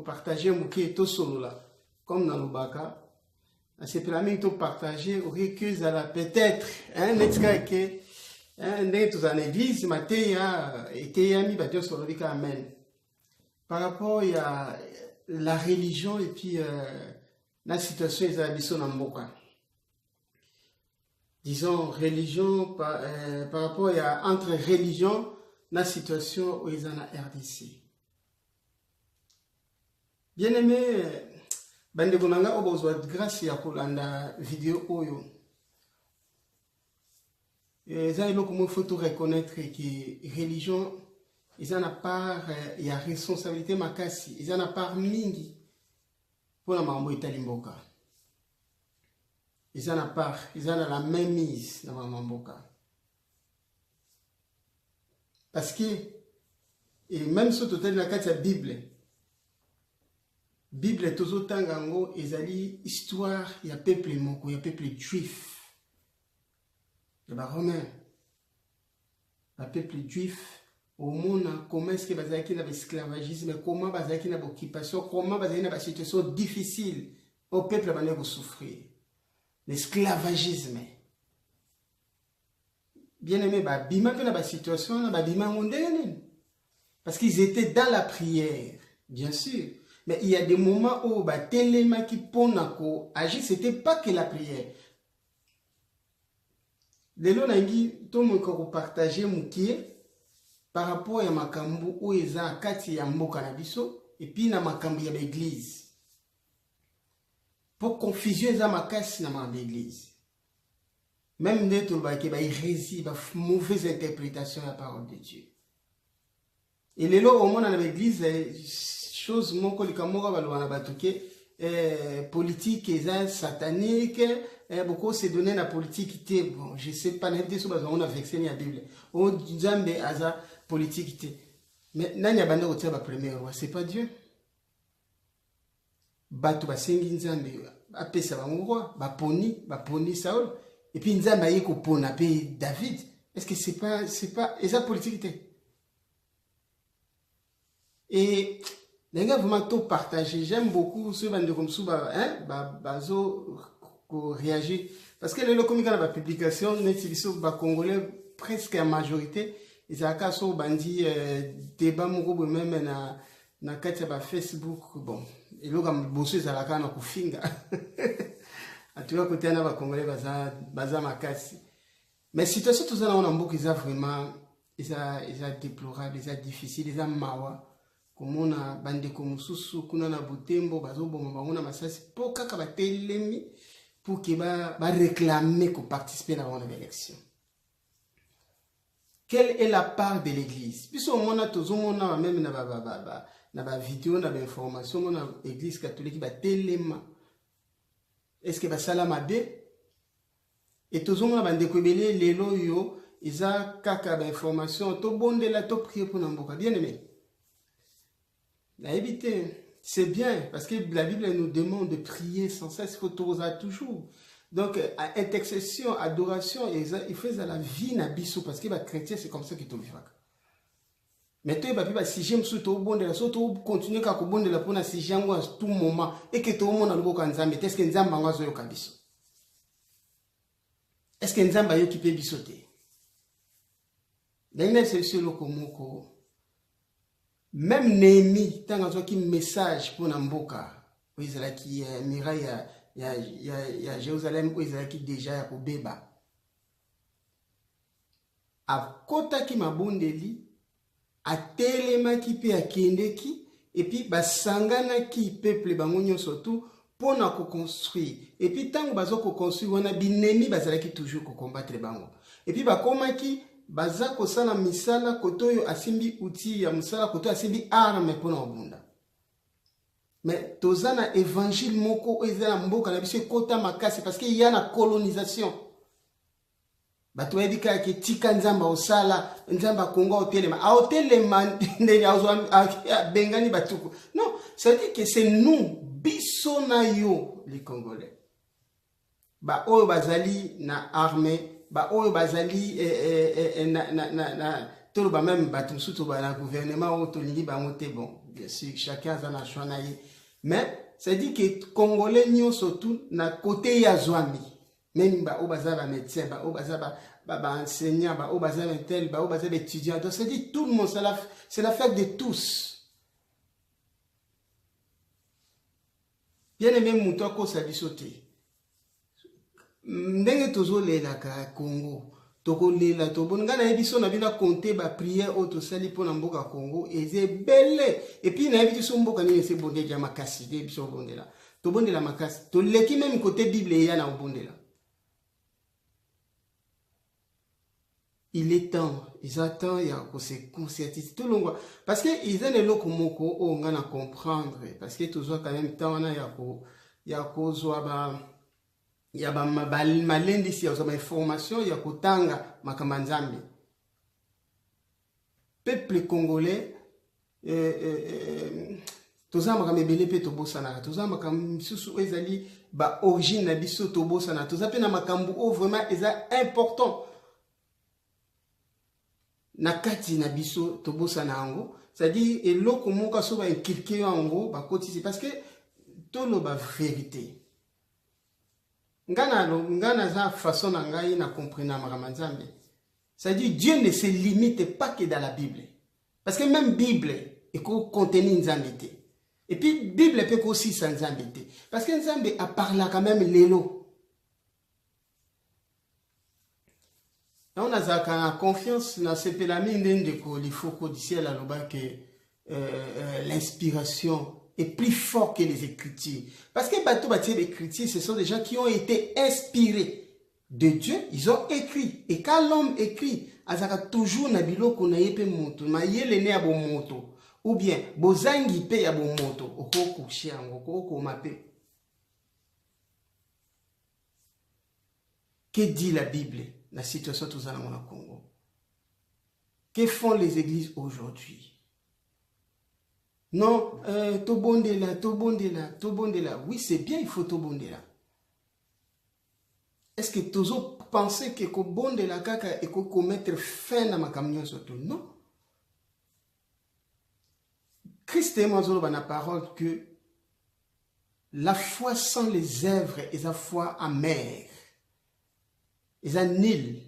partager muke to solola comme dans le baka. C'est pour la minute to partager au que à la peut-être netka que ndenge tous en église matin était yami ba Dieu solo bika amen. Par rapport à la religion et puis la situation ils habitent na mboka. Disons religion par rapport à entre religion la situation où ils en a RDC. Bien aimé, bande konanga obozwa grâce ya kolanda vidéo oyo. Ça il faut tout reconnaître que religion ils en a part il y a responsabilité makasi, ils en a part mingi pour la mambo italimboka. Ils en a part, ils en a la même mise dans mamboka. Parce que et même sur total la carte la Bible est toujours tangango ezali histoire il y a peuple moko, il y a peuple juif. Il y a romain. Le peuple juif au monde comment est-ce que bazaki na esclavagisme, comment bazaki na occupation, comment bazaki na situation difficile au peuple bané ko souffrir. L'esclavagisme. Bien aimé ba bima pe na ba situation na ba bima ngondene. Parce qu'ils étaient dans la prière, bien sûr. Mais il y a des moments où bah telema qui ponako agit, c'était pas que la prière. Lelo nangi to mo ko partager mukie par rapport à makambo où eza kati ya mboka na biso et puis na makambo ya l'église. Pour confusion eza makasi na ma l'église. Même neto ba ke ba hérésie, ba mauvaise interprétation de la parole de Dieu. Et les lois au monde dans l'église, chose moko likamora balwana batuke politique et satanique, beaucoup se donner la politique té bon, je sais pas n'était sur bazon on a vexé la Bible. On jambe aza politique té. Mais nani abanda ko tia ba premier roi, c'est pas Dieu. Batu ba sengi nzambe apesa ba roi, ba poni Saul et puis nzambe aye ko pona pe David. Est-ce que c'est pas esa politique té? Et les gars, vraiment tout partager. J'aime beaucoup ceux qui comme ça, bazo réagir. Parce que les locaux qui ont la publication, les Congolais presque en majorité, ils ont qu'à so bandi débat moko même na kati ba Facebook bon. Et là comme bosser ça la kana kufinga. Atuka côté na ba Congolais baza makasi. Mais situation tout ça on a beaucoup ils ont vraiment ils ont déplorable, ils ont difficile, ils ont mawa. Komona bandeko mususu kuna na Butembo bazoboma bangona masasi po kaka batelemi pour que ba réclamer pour participer à l'élection. Quelle est la part de l'église? Puisque mona tozomona même na ba vidéo na ba information na église catholique ba telema. Est-ce que ba salama be? Et tozomona bandeko ebele lelo yo iza kaka ba information to bondela to prier pour namboka bien aimé. La éviter, c'est bien, parce que la Bible nous demande de prier sans cesse, il faut toujours. Donc, intercession, adoration, il fait la vie na biso, parce que les chrétiens, c'est comme ça qu'ils te vivent. Mais toi, si j'aime ce tout bon de la sorte, continuer à bon de la pona, si j'aime à tout moment, et que tout le monde a le beau kanzambe, est-ce que nzamba a zo kabiso? Est-ce que nzamba yo qui peut bisoter? D'ailleurs, c'est sur le komoko. Même Néhémie, tant qu'il y a un message pour Namboka, où il y a qui miraille, il y a Jérusalem, où il y a qui déjà pour Béba. À Kota qui m'a bondeli, à Telema qui peut à Kendeki, et puis Basangana qui peuple Bangonyo surtout, pour nous construire. Et puis tant que bazo construire, on a binemi bazala qui toujours combattre les bango. Et puis bakoma qui baza kosala misala kotoyo asimbi outil ya musala kotoyo asimbi arme pour obunda. Mais tozana évangile moko ezala mboka na biso kota makasi parce qu'il y a la colonisation. Bato yebika ke tika nzamba osala nzamba kongo otelema a otelema ndeni a bengani batuko. Non, ça veut dire que c'est nous biso na yo les Congolais. Ba oyo bazali na armée ba oyo bazali na tolo ba même batumsu to ba na gouvernement o tolingi ba moté bon si chacun a un choix. Mais ça dit que Congolais n'y surtout na côté ya Zwami. Même ba obaza ba médecin, ba obaza ba enseignant, ba obaza tel, ba obaza étudiant. Donc ça dit tout le monde, c'est la fête de tous. Bien aimé Moutoko Sabisote. Ndenge tozo lela ka Congo. Toko lela to bongana ebiso na bina compter ba prière auto sali pona mboka Congo eze belle et puis na ebiso mboka ni se bonde ya makasi de biso bondela to bondela makasi to leki même côté bible ya na bondela. Il est temps, ils attendent ya ko se conscientiser tout longo parce que ils ont le lokomoko o ngana comprendre parce que tozo quand même temps na ya ko zo ba il y a malendi si il y a information il y a kotanga makamanzambi peuple congolais toza makamebele pe tobosana toza makam susu ezali ba origine na biso tobosana toza pe na makambu o vraiment eza important na kati na biso tobosana ango c'est-à-dire eloko moka so ba inculquer ango ba kotisi parce que tolo ba vérité. Ngana za façon na ngai na comprendre maramanzambe. C'est-à-dire Dieu ne se limite pas que dans la Bible. Parce que même Bible est contenu nzambete. Et puis Bible peut aussi sans nzambete. Parce que nzambe a parlé quand même l'élo. On a confiance dans ce pélamine de ko il faut qu'au ciel à l'oba que l'inspiration est plus fort que les Écritures. Parce que les Écritures, ce sont des gens qui ont été inspirés de Dieu. Ils ont écrit. Et quand l'homme écrit, il a toujours nabilo qu'on a épé moto, ma yele ne a bon moto, ou bien bozangi pe a bon moto, oko chien, oko mape. Que dit la Bible la situation tous à la Congo? Que font les églises aujourd'hui? Non, tobondela. Oui, c'est bien, il faut tobondela. Est-ce que tozo pensez que kobondela kaka et ko mettre fin à ma camion surtout? Non. Christ est dans la parole que la foi sans les œuvres est la foi amère. Est la nil.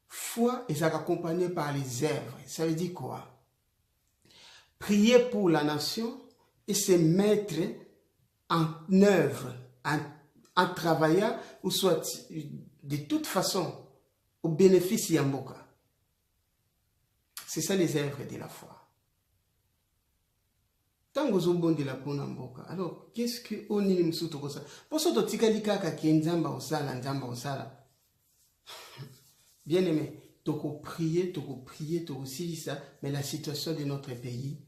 Foi est accompagnée par les œuvres. Ça veut dire quoi? Prier pour la nation et se mettre en œuvre, en travaillant, ou soit de toute façon au bénéfice yamboka. C'est ça les œuvres de la foi. Tant que vous de la mboka. Alors, qu'est-ce que on est msuto kosa? Pour ça, tika likaka ki nzamba osala. Bien aimé. Toko prier, ça, mais la situation de notre pays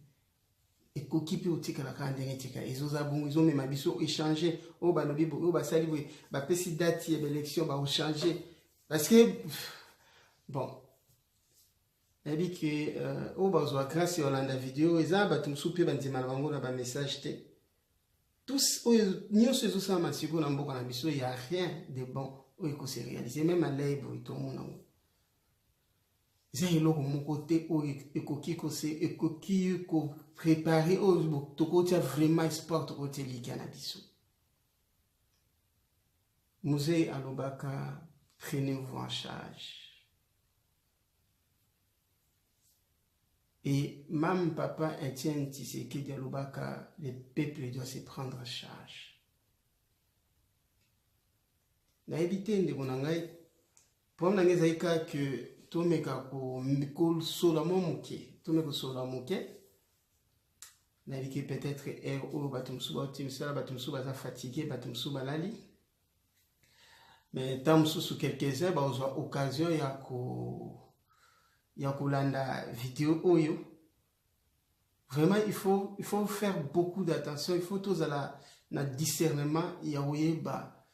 est qu'occupé au tika la kandengetika. Ils ont même abisso échangé, au balobi, au basali, ba pesi date élection, ba changer. Parce que, bon, il dit que, au bazoa grâce à la vidéo, ils ont batum soupe, bandima bango, la message te. Tous, nous sommes ça, ma sigo, n'ambo, il n'y a rien de bon, où il faut se réaliser, même à l'aide, tout le monde. J'ai mon côté où ekoki ko préparer au côté vraiment sport to côté ligue na biso. Musée alobaka, prenez-vous en charge. Et même papa Etienne Tshisekedi alobaka, le peuple doit se prendre en charge. Na éviter de konangai pour na ngezaika que tomeka ko sola momuke tomeka sola momuke na liki peut-être o batumsuba otimsala batumsuba za fatigué batumsuba lali mais tamsusu quelques heures ba ozo occasion ya kolanda vidéo oyo. Vraiment il faut faire beaucoup d'attention, il faut tous na discernement ya oyeba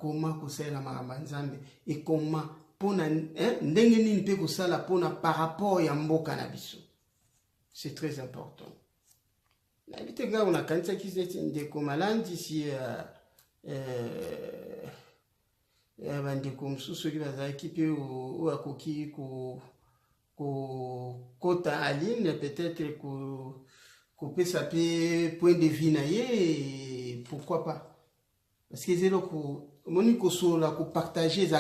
comment kosala maramanzambe et comment pona ndenge nini pe kosala pona par rapport ya mboka na biso. C'est très important. Na bitenga on a kanisa kizeti ndeko malandi si bandeko msusu ki bazaki pe o akoki ko kota aline peut-être couper ça point de vue et pourquoi pas. Parce que c'est là que solo là pour partager les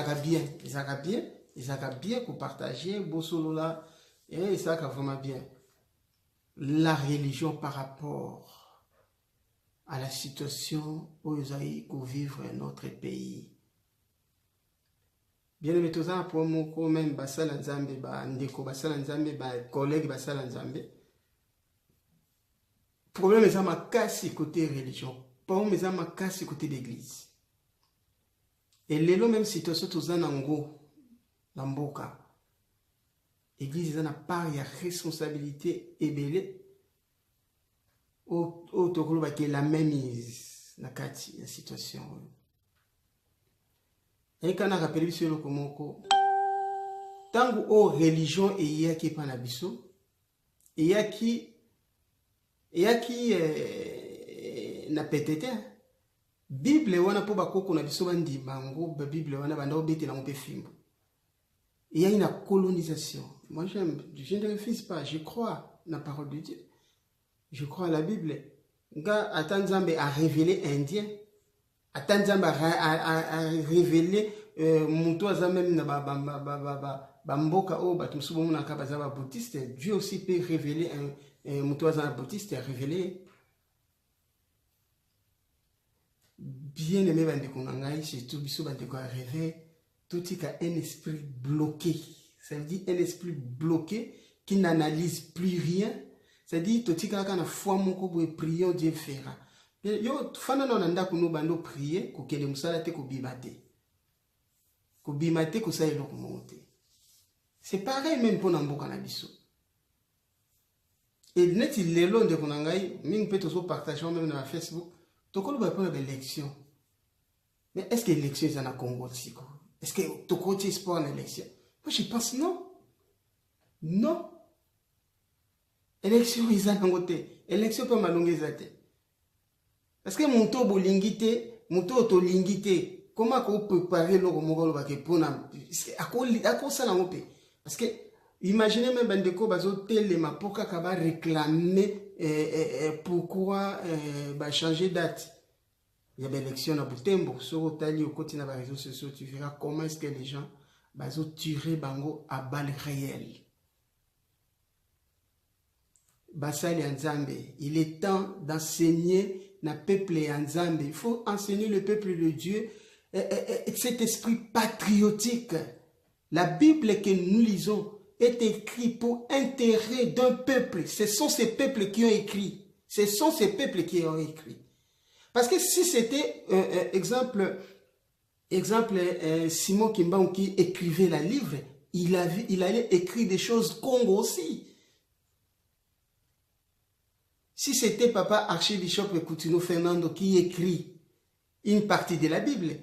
bien pour partager beau solo là et ça va vraiment bien. La religion par rapport à la situation où ils ont vivre notre pays. Bien aimé tous ça pour moi quand même basala nzambe ba ndeko basala nzambe ba collègue basala nzambe. Problème est à ma casse côté religion, pas mais à ma casse côté d'église. Et lelo même situation tous en ango la mboka. Église n'a pas ya responsabilité ebelé au tokolo ba ke la même mise na kati la situation. Et quand on a rappelé sur le komoko tangu o religion et yaki pa na biso et yaki na petete Bible wana po bakoko na biso bandi bango ba Bible wana banda obetela mo pe fimbo. Il y a une colonisation. Moi je ne refuse pas, je crois la parole de Dieu. Je crois à la Bible. Nga atanzambe a révélé indien. Atanzambe a révélé muto za même na ba mboka o ba tumsubo mona ka baza ba baptiste. Dieu aussi peut révéler un muto za baptiste a révélé. Bien aimé bande konangai, surtout biso bande ko rêver tout est un esprit bloqué. Ça veut dire un esprit bloqué qui n'analyse plus rien. Ça veut dire tout est quand foi mon ko prier Dieu fera. Yo fana na nanda kuno bando prier ko kele musala te ko bimate. Ko bimate ko sa eloko monte. C'est pareil même pour namboka na biso. Et net il lelo de konangai, ming peut aussi partager même dans Facebook. Tokolo ba pour l'élection. Mais est-ce que l'élection est en Congo aussi quoi? Est-ce que tu côté sport en élection? Moi je pense non. Non. Élection ils ont côté. Élection peut malonguer zate. Parce que mon to bolingité, mon to lingité. Comment qu'on peut préparer le mongolo ba ke pona à quoi ça la mope? Parce que imaginez même bandeko bazo telema pour kaba réclamer pourquoi ba changer date. Il y a des élections à Boutembo, sur Otali, au côté des réseaux sociaux, tu verras comment est-ce que les gens vont tirer bango à balles réelles. Basali Nzambe, il est temps d'enseigner le peuple Nzambe. Il faut enseigner le peuple de Dieu cet esprit patriotique. La Bible que nous lisons est écrite pour intérêt d'un peuple. Ce sont ces peuples qui ont écrit. Ce sont ces peuples qui ont écrit. Parce que si c'était, exemple Simon Kimbangu qui écrivait la livre, il allait écrire des choses Congo aussi. Si c'était papa archibishop Coutinho Fernando qui écrit une partie de la Bible,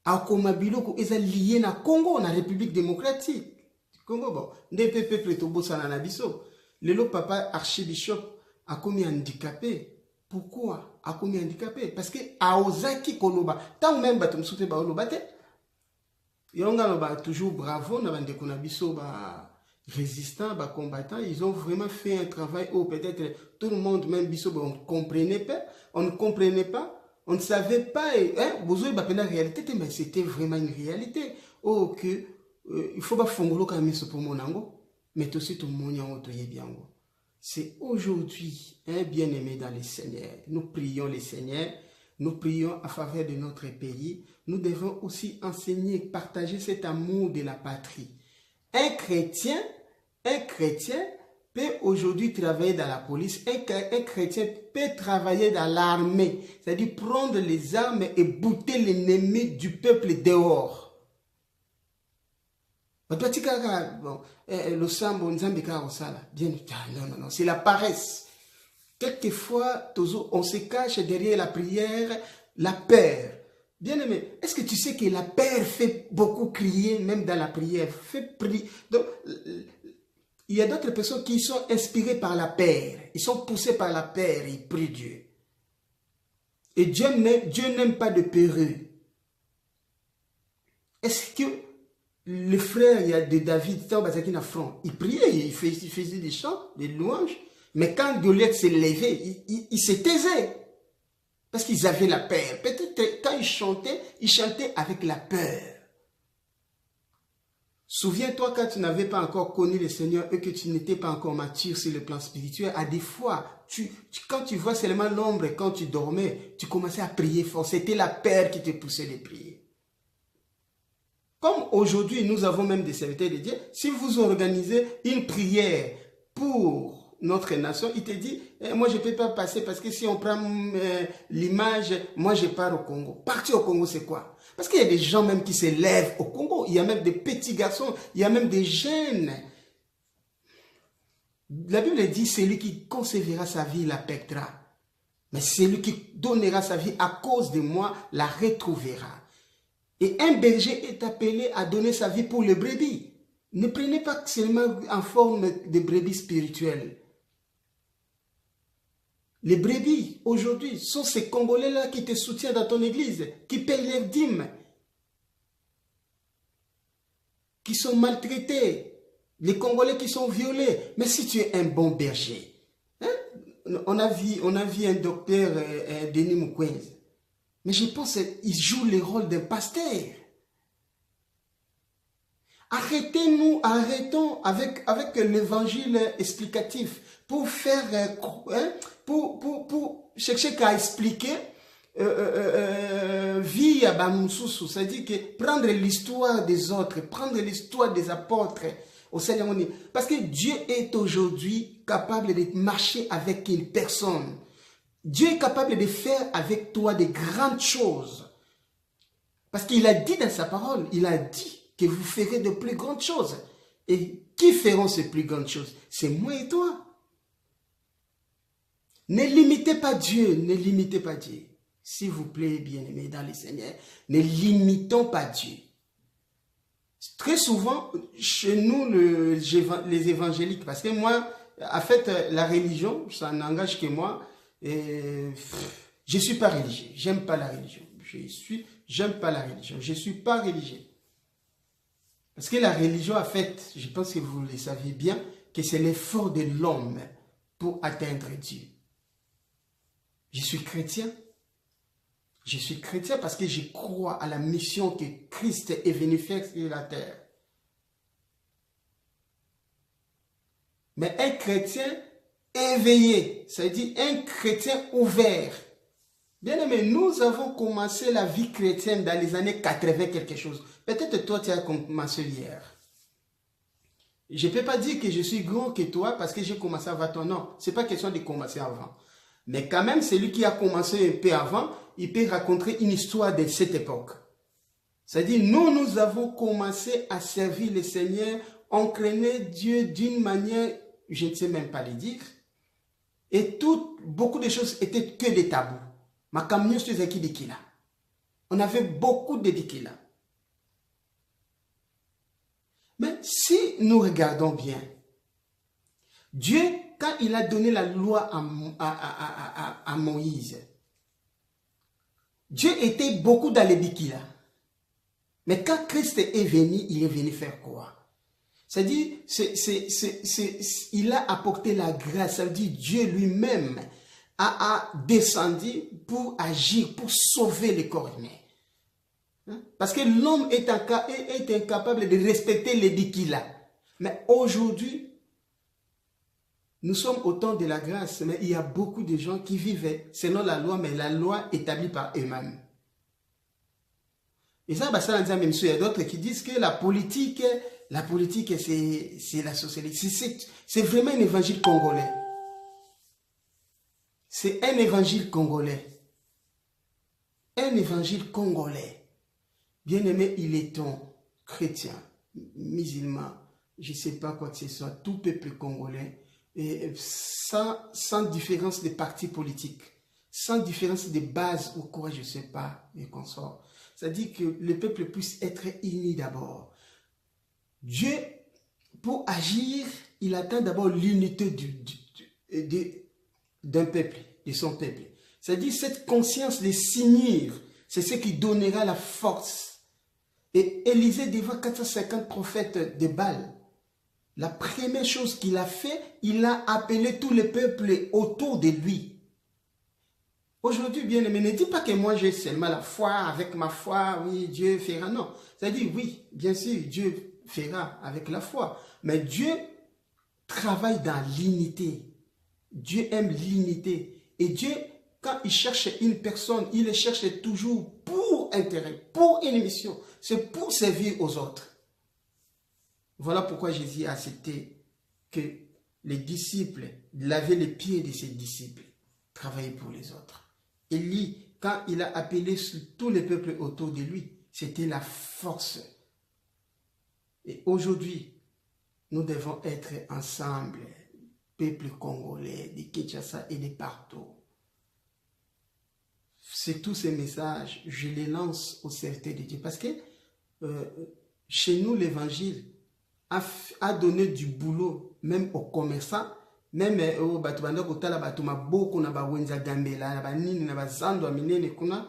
Akomabilo est lié na Congo, na République démocratique. Congo, bon, des peuples to bosana na biso. Le papa archibishop a commis handicapé. Pourquoi a commis handicapé? Parce que Aozaki Koloba, tant même batum soupe ba olobate. Yonga no ba toujours bravo na bande konabiso ba résistants, ba combattants, ils ont vraiment fait un travail où peut-être tout le monde même biso on ne comprenait pas, on ne savait pas hein, besoin ba la réalité mais c'était vraiment une réalité. Oh que il faut pas fongolo quand même pour mon ango, mais aussi tout le monde en otoye biango. C'est aujourd'hui, un bien-aimé dans le Seigneur. Nous prions le Seigneur, nous prions à faveur de notre pays. Nous devons aussi enseigner, partager cet amour de la patrie. Un chrétien peut aujourd'hui travailler dans la police. Un chrétien peut travailler dans l'armée. C'est-à-dire prendre les armes et bouter l'ennemi du peuple dehors. Le sambo nzambika osala bien non c'est la paresse. Quelquefois on se cache derrière la prière, la peur. Bien aimé, est-ce que tu sais que la peur fait beaucoup crier même dans la prière, fait prier. Donc il y a d'autres personnes qui sont inspirées par la peur, ils sont poussés par la peur, ils prient Dieu. Et Dieu n'aime pas de peureux. Est-ce que le frère de David, il priait, il faisait des chants, des louanges. Mais quand Goliath s'est levé, il se taisait. Parce qu'ils avaient la peur. Peut-être quand ils chantaient avec la peur. Souviens-toi quand tu n'avais pas encore connu le Seigneur et que tu n'étais pas encore mature sur le plan spirituel, à des fois, quand tu vois seulement l'ombre et quand tu dormais, tu commençais à prier fort. C'était la peur qui te poussait de prier. Comme aujourd'hui, nous avons même des serviteurs de Dieu, si vous organisez une prière pour notre nation, il te dit, moi je ne peux pas passer parce que si on prend l'image, moi je pars au Congo. Partir au Congo, c'est quoi? Parce qu'il y a des gens même qui se lèvent au Congo, il y a même des petits garçons, il y a même des jeunes. La Bible dit, celui qui conservera sa vie la perdra. Mais celui qui donnera sa vie à cause de moi la retrouvera. Et un berger est appelé à donner sa vie pour les brebis. Ne prenez pas seulement en forme de brebis spirituelles. Les brebis, aujourd'hui, sont ces Congolais-là qui te soutiennent dans ton église, qui payent leurs dîmes, qui sont maltraités, les Congolais qui sont violés. Mais si tu es un bon berger, hein? on a vu un docteur, Denis Mukwege. Mais je pense qu'il joue le rôle d'un pasteur. Arrêtons avec l'évangile explicatif pour faire, pour chercher qu'à expliquer via Bamususu, c'est-à-dire que prendre l'histoire des autres, prendre l'histoire des apôtres au Seigneur. Parce que Dieu est aujourd'hui capable de marcher avec une personne. Dieu est capable de faire avec toi de grandes choses. Parce qu'il a dit dans sa parole, il a dit que vous ferez de plus grandes choses. Et qui feront ces plus grandes choses? C'est moi et toi. Ne limitez pas Dieu, ne limitez pas Dieu. S'il vous plaît, bien-aimés dans le Seigneur, ne limitons pas Dieu. Très souvent, chez nous, les évangéliques, parce que moi, en fait, la religion, ça n'engage que moi. Je ne suis pas religieux, j'aime pas la religion. J'aime pas la religion, je ne suis pas religieux. Parce que la religion, en fait, je pense que vous le savez bien, que c'est l'effort de l'homme pour atteindre Dieu. Je suis chrétien. Je suis chrétien parce que je crois à la mission que Christ est venu faire sur la terre. Mais un chrétien éveillé, c'est-à-dire un chrétien ouvert. Bien aimé, nous avons commencé la vie chrétienne dans les années 80 quelque chose. Peut-être toi tu as commencé hier. Je ne peux pas dire que je suis grand que toi parce que j'ai commencé avant toi. Non, ce n'est pas question de commencer avant. Mais quand même, celui qui a commencé un peu avant, il peut raconter une histoire de cette époque. C'est-à-dire, nous avons commencé à servir le Seigneur, on craignait Dieu d'une manière, je ne sais même pas le dire. Et beaucoup de choses étaient que des tabous. On avait beaucoup de dikila. Mais si nous regardons bien, Dieu, quand il a donné la loi à Moïse, Dieu était beaucoup dans les dikila. Mais quand Christ est venu, il est venu faire quoi? C'est-à-dire, il a apporté la grâce. Ça veut dire Dieu lui-même a descendu pour agir, pour sauver le corps humain. Parce que l'homme est incapable de respecter les dikila. Mais aujourd'hui, nous sommes au temps de la grâce, mais il y a beaucoup de gens qui vivaient selon la loi, mais la loi établie par eux-mêmes. Et ça, il y a d'autres qui disent que la politique c'est la société. C'est vraiment un évangile congolais. C'est un évangile congolais. Un évangile congolais. Bien-aimé, il est ton chrétien, musulman, je ne sais pas quoi que ce soit, tout peuple congolais, et sans différence de parti politique, sans différence de base ou quoi, je ne sais pas, et qu'on sort. C'est-à-dire que le peuple puisse être uni d'abord. Dieu, pour agir, il attend d'abord l'unité d'un peuple, de son peuple. C'est-à-dire cette conscience de s'unir, c'est ce qui donnera la force. Et Élisée devant 450 prophètes de Baal. la première chose qu'il a fait, il a appelé tous les peuples autour de lui. Aujourd'hui, bien aimé, ne dis pas que moi j'ai seulement la foi, avec ma foi, oui, Dieu fera. Non, c'est-à-dire, oui, bien sûr, Dieu fera avec la foi. Mais Dieu travaille dans l'unité. Dieu aime l'unité. Et Dieu, quand il cherche une personne, il le cherche toujours pour intérêt, pour une mission. C'est pour servir aux autres. Voilà pourquoi Jésus a accepté que les disciples lavaient les pieds de ses disciples, travaillaient pour les autres. Élie, quand il a appelé tous les peuples autour de lui, c'était la force. Et aujourd'hui, nous devons être ensemble, peuple congolais, de Kinshasa et de partout. C'est tous ces messages, je les lance au serviteur de Dieu. Parce que chez nous, l'évangile a donné du boulot, même aux commerçants, même aux batubanda kotala batuma boko na bawenza gambela na banini na bazando aminene kuna.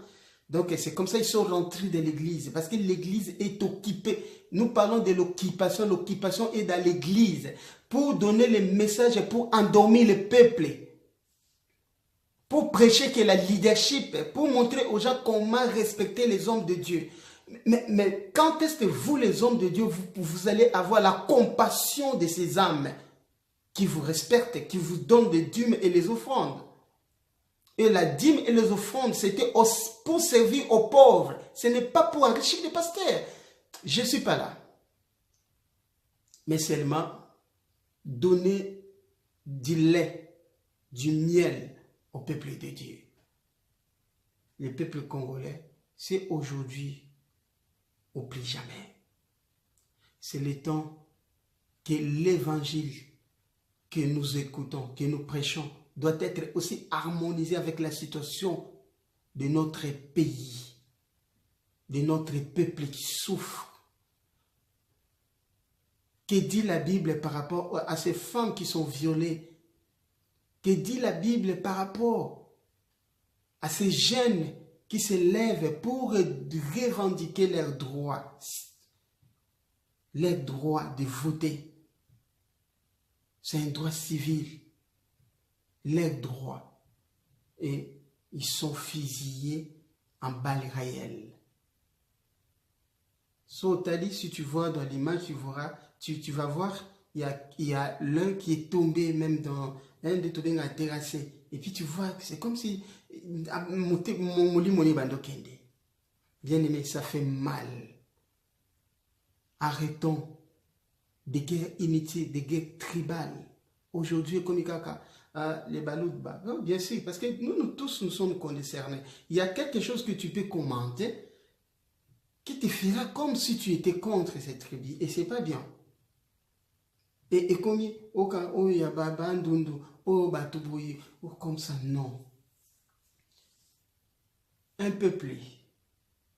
Donc c'est comme ça ils sont rentrés dans l'église parce que l'église est occupée. Nous parlons de l'occupation. L'occupation est dans l'église pour donner les messages, pour endormir le peuple, pour prêcher que la leadership, pour montrer aux gens comment respecter les hommes de Dieu. Mais quand est-ce que vous, les hommes de Dieu, vous allez avoir la compassion de ces âmes qui vous respectent, qui vous donnent des dîmes et les offrandes? Et la dîme et les offrandes, c'était pour servir aux pauvres. Ce n'est pas pour enrichir les pasteurs. Je ne suis pas là. Mais seulement donner du lait, du miel au peuple de Dieu. Le peuple congolais, c'est aujourd'hui ou plus jamais. C'est le temps que l'évangile que nous écoutons, que nous prêchons, doit être aussi harmonisé avec la situation de notre pays, de notre peuple qui souffre. Que dit la Bible par rapport à ces femmes qui sont violées? Que dit la Bible par rapport à ces jeunes qui se lèvent pour revendiquer leurs droits de voter? C'est un droit civil, leurs droits. Et ils sont fusillés en balles réelles. Sotali, si tu vois dans l'image, tu vas voir, il y a l'un qui est tombé même dans un des tombés à terrassé. Et puis tu vois, c'est comme si bien aimé, ça fait mal. Arrêtons des guerres inutiles, des guerres tribales. Aujourd'hui, comme les balouds-bas. Bien sûr, parce que nous tous, nous sommes concernés. Il y a quelque chose que tu peux commenter qui te fera comme si tu étais contre cette tribu. Et c'est pas bien. Et comme il y a Babandundu, comme ça, non. Un peuple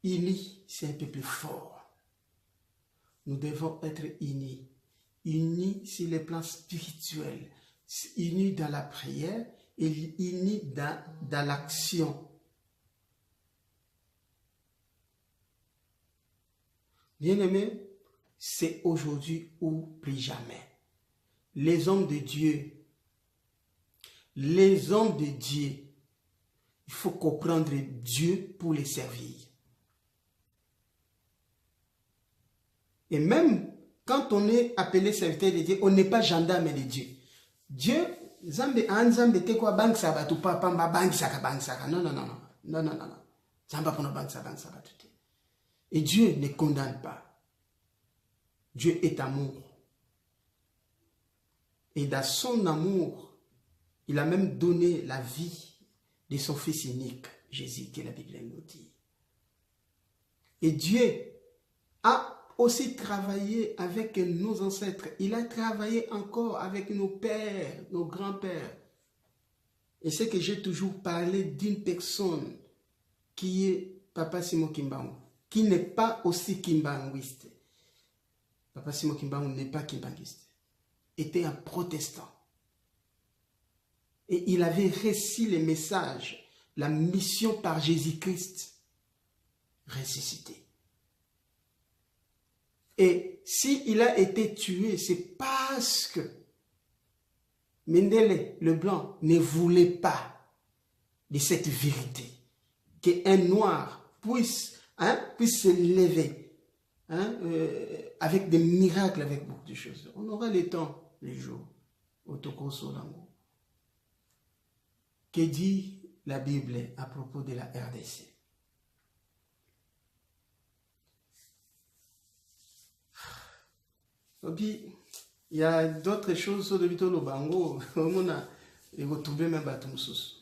uni, c'est un peuple fort. Nous devons être unis. Unis sur les plans spirituels, unis dans la prière et unis dans l'action. Bien-aimés, c'est aujourd'hui ou plus jamais. Les hommes de Dieu, il faut comprendre Dieu pour les servir. Et même quand on est appelé serviteur de Dieu, on n'est pas gendarme de Dieu. Dieu, Zambe te kwa bank sabatu papa mba bank saka. Non. Zamba pono bank sabatu. Et Dieu ne condamne pas. Dieu est amour. Et dans son amour, il a même donné la vie de son Fils unique, Jésus, que la Bible nous dit. Et Dieu a aussi travaillé avec nos ancêtres. Il a travaillé encore avec nos pères, nos grands-pères. Et c'est que j'ai toujours parlé d'une personne qui est Papa Simon Kimbangu, qui n'est pas aussi kimbanguiste. Papa Simon Kimbangu n'est pas kimbanguiste. Était un protestant. Et il avait reçu les messages, la mission par Jésus-Christ ressuscité. Et s'il a été tué, c'est parce que Mendele, le blanc, ne voulait pas de cette vérité. Qu'un noir puisse se lever avec des miracles, avec beaucoup de choses. On aura le temps, les jours. Otoko Solango. Que dit la Bible à propos de la RDC? Et puis, il y a d'autres choses sur le Vito Lobango. On a retrouvé même Batumsus.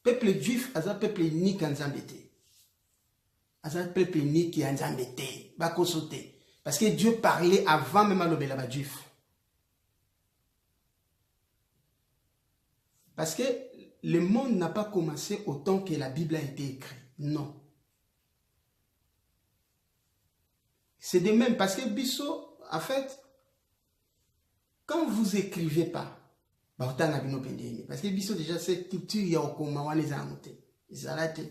Peuple juif, c'est un peuple unique en Zambété. C'est un peuple unique en Zambété. Bakosote. Parce que Dieu parlait avant même à l'obéla juif. Parce que le monde n'a pas commencé autant que la Bible a été écrite. Non. C'est de même parce que Bisso, en fait, quand vous écrivez pas, parce que Bisso déjà cette culture, il y a au coma, les amotés. Ils arrêtent.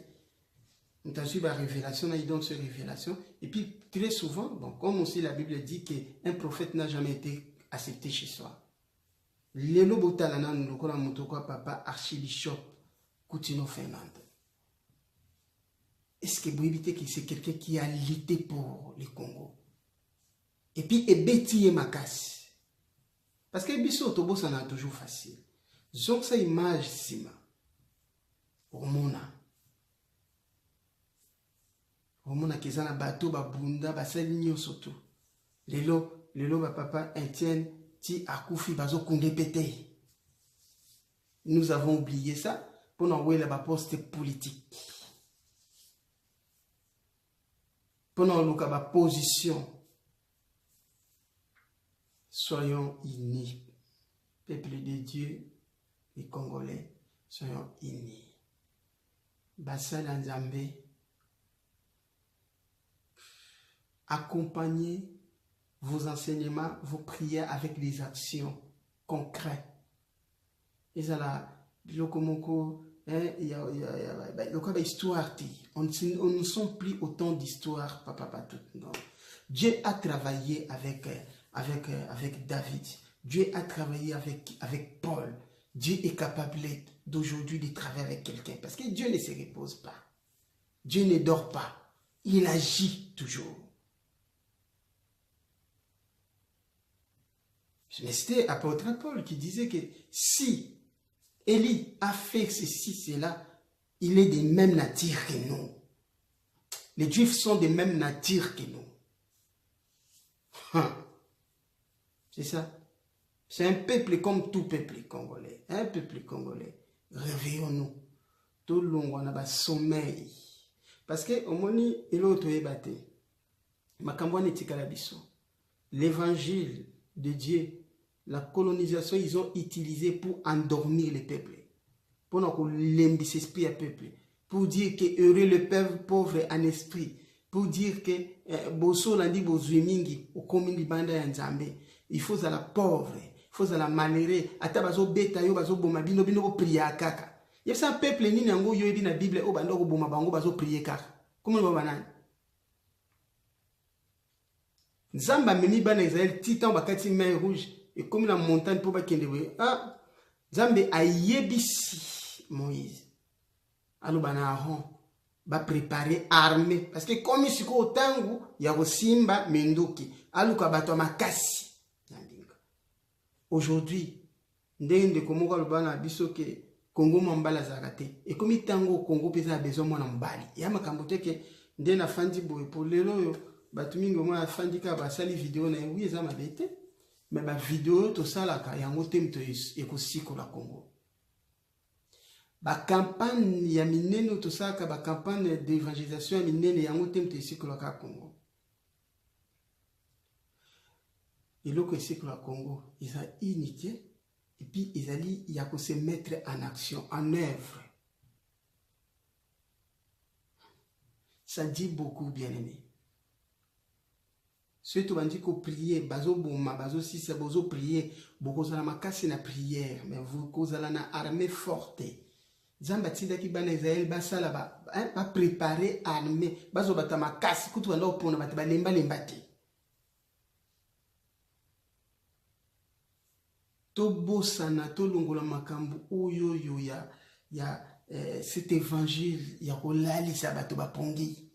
On a suivi la révélation, ils donnent cette révélation. Et puis, très souvent, bon, comme aussi la Bible dit qu'un prophète n'a jamais été accepté chez soi. Lelo botalana nukona mutoko papa archibishop Coutinho Fernando. Est-ce que vous évitez que c'est quelqu'un qui a lutté pour le Congo? Et puis, et bêtillé ma casse. Parce que Bisso Tobo, ça n'a toujours facile. Donc, ça image, Sima. Romona. Romona, qui est un bateau, babunda, basaligno surtout. Lelo, papa, Etienne, ti akufi, bazo kunde pété. Nous avons oublié ça pour envoyer la poste politique. Pour envoyer la position. Soyons unis. Peuple de Dieu, les Congolais, soyons unis. Basal Nzambe, accompagnez vos enseignements, vos prières avec des actions concrètes. Et ça là, Lokomoko, il y a histoire. On ne sent plus autant d'histoires, papa, tout. Non. Dieu a travaillé avec David. Dieu a travaillé avec Paul. Dieu est capable d'aujourd'hui de travailler avec quelqu'un. Parce que Dieu ne se repose pas. Dieu ne dort pas. Il agit toujours. Mais c'était apôtre Paul qui disait que si Élie a fait ceci, cela, il est des mêmes natures que nous. Les Juifs sont des mêmes natures que nous. C'est ça. C'est un peuple comme tout peuple congolais. Un peuple congolais. Réveillons-nous. Tout le monde on a sommeil. Parce que au moni il a battu. L'évangile de Dieu, la colonisation, ils ont utilisé pour endormir les peuples. Pour l'esprit à peuple. Pour dire que heureux le peuple pauvre en esprit. Pour dire que boso landi bozumingi au komini banda ya nzambe. Il faut à la pauvre, il faut à la malheureux, ata bazo beta yo bazo boma bino bino ko prier kaka. Il y a un peuple ni nango yo ebi na Bible o bando ko boma bango bazo prier kaka. Comment ba banani? Nzamba memi bana Israël titan bakati mer rouge et comme la montagne pour ba kende we. Ah, Nzambe ayebisi Moïse. Alo bana Aaron ba préparer armée parce que comme siko otangu ya kosimba menduki aluka bato makasi. Aujourd'hui, ndenge komoko lobana biso ke Congo mambala zakate et comme tango Congo pesa a besoin mona mbali ya makambo te ke nde na fandi boye pour lelo yo batu mingi mo afandi ka ba sali vidéo na oui eza mabete mais ba vidéo to sala ka yango temto ekosiko la Congo ba campagne ya minene to saka ba campagne d'évangélisation ya minene yango temto esiko la Congo. Et là, c'est que le Congo, ils ont unité et puis ils allaient y a se mettre en action, en œuvre. Ça dit beaucoup, bien aimé. Ceux qui ont dit qu'on prier, bazo boma, bazo si c'est bazo prier, beaucoup de la casse na prière, mais vous causez la armée forte. Zamba tindaki bana Israël basala ba préparer armée bazo bata makasi kutu banda opona bata balemba lemba te. To bosana to longola makambu oyo yo ya cet évangile ya kolalisa bato bapongi.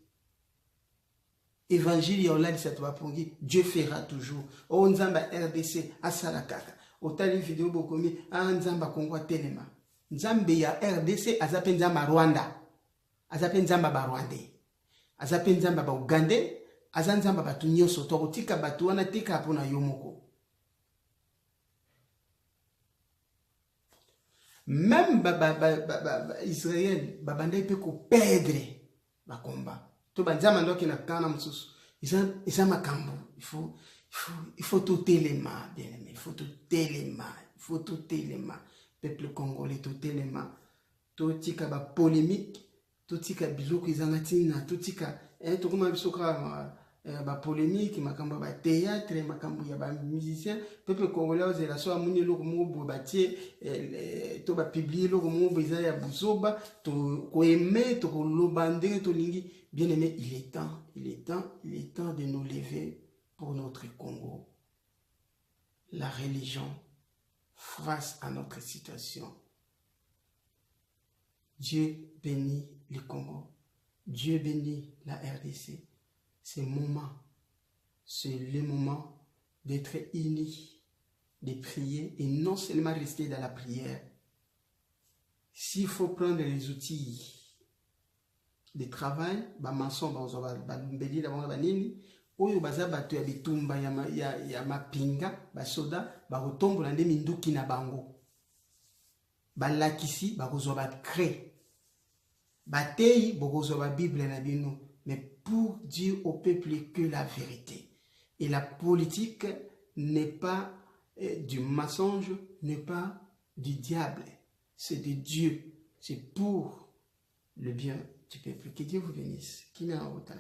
Évangile ya kolalisa bato bapongi, Dieu fera toujours. O nzamba RDC asala kaka. Otali vidéo bokomi nzamba Kongo telema. Nzambe ya RDC azape nzamba Rwanda. Azape nzamba ba Rwandais. Azape nzamba ba Ugandais, azanzamba batu nyonso to kotika batu wana tika pona yo moko. Même Israël babanda peut ko perdre ba combat. To banzama ndoki na kana msusu. Isa makambo. Il faut tout élément, bien aimé. Il faut tout élément. Il faut tout élément. Peuple congolais, tout élément. Tout tika ba polémique. Tout tika biloko izangatina. Tout tika to kuma bisoka ba polémique, makambo ba théâtre, makambo ya ba musicien. Peuple congolais ozela so amuni loko mo batie to ba publier loko mo beza ya buzoba to ko aimer to ko lobande to lingi. Bien aimé, il est temps de nous lever pour notre Congo. La religion face à notre situation. Dieu bénit le Congo. Dieu bénit la RDC. C'est le moment d'être unis, de prier et non seulement rester dans la prière. S'il faut prendre les outils de travail, ba maçon ba mbeli la ba nini oyo baza bato ya bitumba ya mapinga ba soda ba kotombola nde minduki na bango ba lakisi ba kozwa ba cré ba tei bokozwa ba Bible na bino, mais pour dire au peuple que la vérité. Et la politique n'est pas du mensonge, n'est pas du diable, c'est de Dieu, c'est pour le bien du peuple. Que Dieu vous bénisse. Qui n'a pas